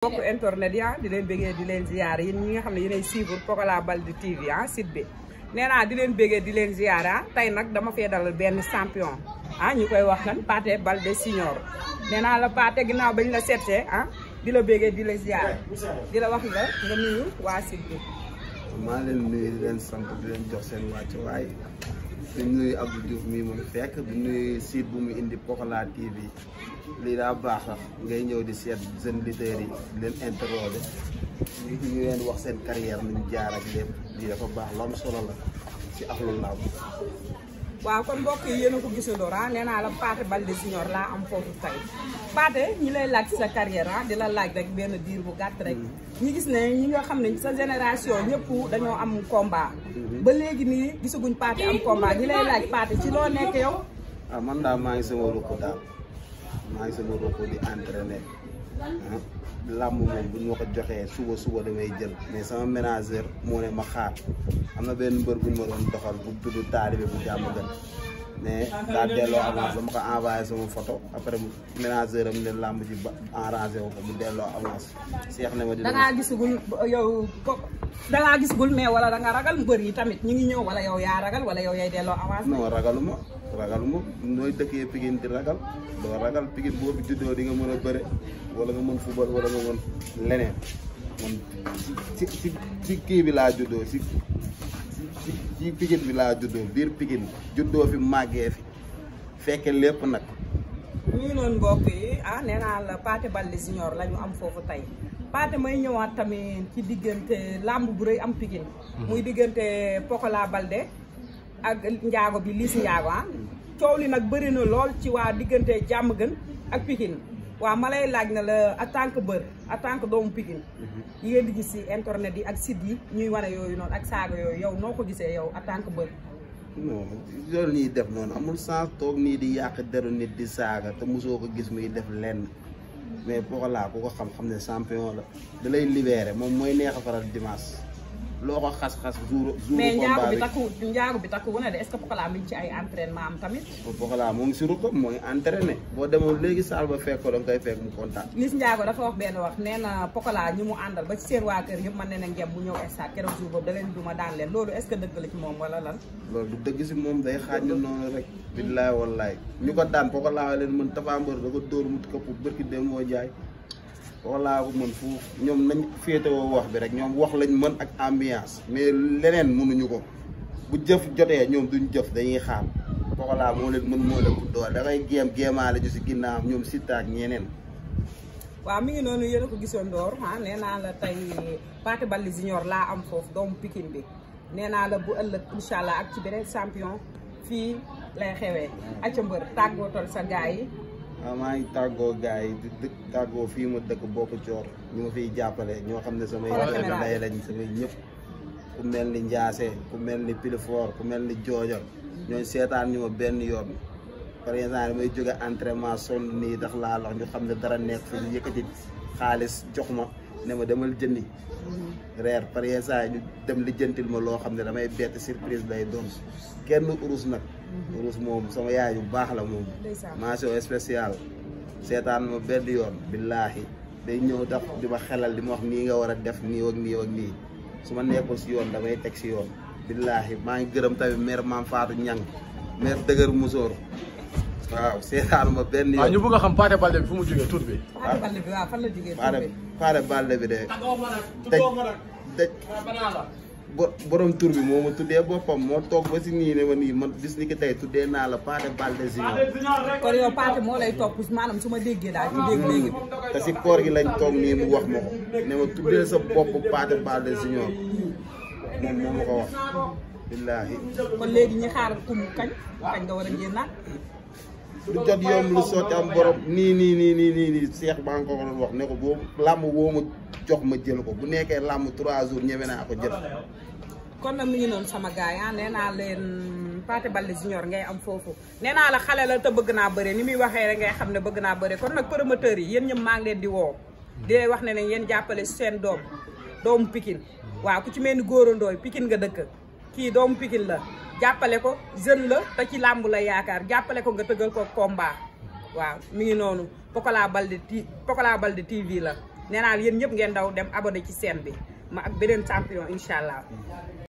bokk internet ya di leen bëggee di leen ziar yéen ñi nga xam ne yéenay suivre Pokola Baldé TV site bi nee naa di leen bëggee di leen ziar tey nag dama fee dalal benn champion ñu koy wax kan Pathé Baldé Junior nee naa la Pathé ginnaaw bañ la seetsee di la bëggee di la ziar di la wax nga nuyu waa site bi. maa leen nuyu di leen sant di leen jox seen wàccuwaay di nuyu Abdou Diouf mii mu fekk di nuyu site bu mu indi Pokola TV lii daa baax sax ngay ñëw di seet jeune lutteurs yi di leen interroger ñu leen wax seen carrière nuñ jaar ak lépp lii dafa baax lu am solo la ci axlu làmb. waaw kon mbokk yi yéen a ko gisandoo nee naa la Pathé Baldé Junior laa am foofu tey Pathé ñi lay laaj sa carrière di la laaj rek benn diir bu gàtt rek ñi gis ne ñi nga xam ne sa génération ñëpp dañoo am combat ba léegi nii gisaguñ Pathé am combat ñi lay laaj Pathé ci loo nekk yow. man daal maa ngi sama ruq daal maa ngi sama ruq di entraîner làmb moom bu ñu ma ko joxee suba damay jël mais sama ménageur moo ne ma xaar am na benn mbër bu ñu ma doon doxal bu tudd taalibe bu jàmm gën mais daa delloo avance dama ko envoyé sama photo après ménageur am ne làmb ji ba arrangé wu ko mu delloo avance seex ne ma di dangaa gisagul yow dangaa gisagul mais wala danga ragal mbër yi tamit ñu ngi ñëw wala yow yaa ragal wala yow yay delloo avance. non ragaluma nooy dëkkee Pikine di ragal doo ragal Pikine boo fi juddoo di nga mën a bëre wala nga mën football wala nga mën leneen man ci kii bi laa juddoo ci Pikine bi laa juddoo biir Pikine juddoo fi màggee fi fekke lépp nag. ñu ngi noonu mbokk yi nee naa la Pathé Baldé Junior la ñu am foofu tey Pathé may ñëwaat tamit ci diggante làmb bu rëy am Pikine muy diggante Pokola Baldé ak njaago bi Liss Ndiago coow li nag bëri na lool ci waa diggante jàmm gën ak Pikine waaw ma lay laaj na la en tant que bër en tant que doomu Pikine yi ngeen di gis ci internet yi ak site yi ñuy wane yooyu noonu ak saaga yooyu yow noo ko gisee yow en tant que bër. non loolu ñuy def noonu amul sens toog nii di yàq deru nit di saaga te mosoo ko gis muy def lenn mais Pokola ku ko xam-xam ne champion la da lay libéré moom mooy neex a faral dimanche loo ko xas-xas jour mais njaago bi takku wu ne de est-ce que Pokola mi ngi ci ay entraînement am tamit. Pokola moo ngi si rukkam moo ngi entraîné boo demoon léegi saal ba fekk ko da nga koy fekk mu kontaan. Liss Ndiago dafa wax benn wax nee na Pokola ñi mu àndal ba ci seen waa kër yëpp mën ne na ngem bu ñëw stade keroog jour boobu da leen duma daan leen loolu est-ce que dëgg la ci moom wala lan. loolu du dëgg si moom day xaaj na noonu rek. billaay wallaay ñu ko daan Pokola leen mën Tapha Mbeur da ko dóor mu këpp bërki dem moo jaay. Pokola ko mën fuuf ñoom nañ féetewoo wax bi rek ñoom wax lañ mën ak ambiance mais leneen mënuñu ko bu jëf jotee ñoom duñ jëf dañuy xaar Pokola moo leen mën moo leen bu doole da ngay géemaale ju si ginnaaw ñoom Siteu ak ñeneen. waaw mi ngi noonu yéen a ko gisoon door nee naa la tey Pathé Baldé Junior laa am foofu doomu Pikine bi nee naa la bu ëllëg incha allah ak ci beneen champion fii lay xewee acca mbër tàggootal sa gars yi. waaw maa ngi tàggoo gars yi di tàggoo fii ma dëkk bokk coor ñu ma fiy jàppale ñoo xam ne samay day lañ samay ñëpp ku mel ni Ndiassé ku mel ni Pilifort ku mel ni Joojo ñooy seetaan ñu ma benn yoon par exemple may jóge entraînement sonn nii ndax laa lox ñu xam ne dara nekk fi ñu yëkkati xaalis jox ma ne ma demal jëndi reer par exemple ñu dem li jëntil ma loo xam ne damay bett surprise lay doon kenn urus nag urus moom sama yaay bu baax la moom mention spéciale seetaan ma benn yoon billaahi day ñëw tax di ma xelal di ma wax nii nga war a def nii ak nii ak nii su ma nekkul si yoon damay teg si yoon billaahi maa ngi gërëm tamit mère Mame Fatou Niang mère dëgër musóor waaw seetaan ma benn yoon. ñu bëgg a xam Pathé Baldé bi fu mu jógee tur bi. Pathé Baldé bi waaw fan la jógee tur bi. Pathé Baldé bi de. borom tur bi moo ma tuddee boppam moo toog ba si nii ne ma nii man bis ni ki tey tuddee naa la Pathé Baldé Junior. kon yow Pathé moo lay topp maanaam su ma déggee daal ci dégg léegi. te si koor gi lañ toog nii mu wax ma ko ne ma tuddee sa bopp Pathé Baldé Junior moom moo ma ko wax. billaahi. kon léegi ñi xaar kum kañ nga war a génnaat. lu jot yomb lu sotti am borom nii Seex baa nga ko doon wax ne ko boobu làmb woo ma jox ma jël ko bu nekkee làmb 3 jours ñeme naa ko jël. kon nag mi ngi noonu sama gars yi nee naa leen Pathé Baldé Junior ngay am foofu nee naa la xale la te bëgg naa bëre ni muy waxee rek ngay xam ne bëgg naa bëre kon nag promoteurs yi yéen ñëpp maa ngi leen di woo di wax ne yéen jàppale seen doomu Pikine waaw ku ci mel ni góorandooy Pikine nga dëkk kii doomu Pikine la jàppale ko jeune la te ci làmb la yaakaar jàppale ko nga tëggal ko combat waaw mi ngi noonu Pokola Baldé TV la nee naa yéen ñëpp ngeen daw dem abonné ci chaîne bi ma ak beneen champion incha allah.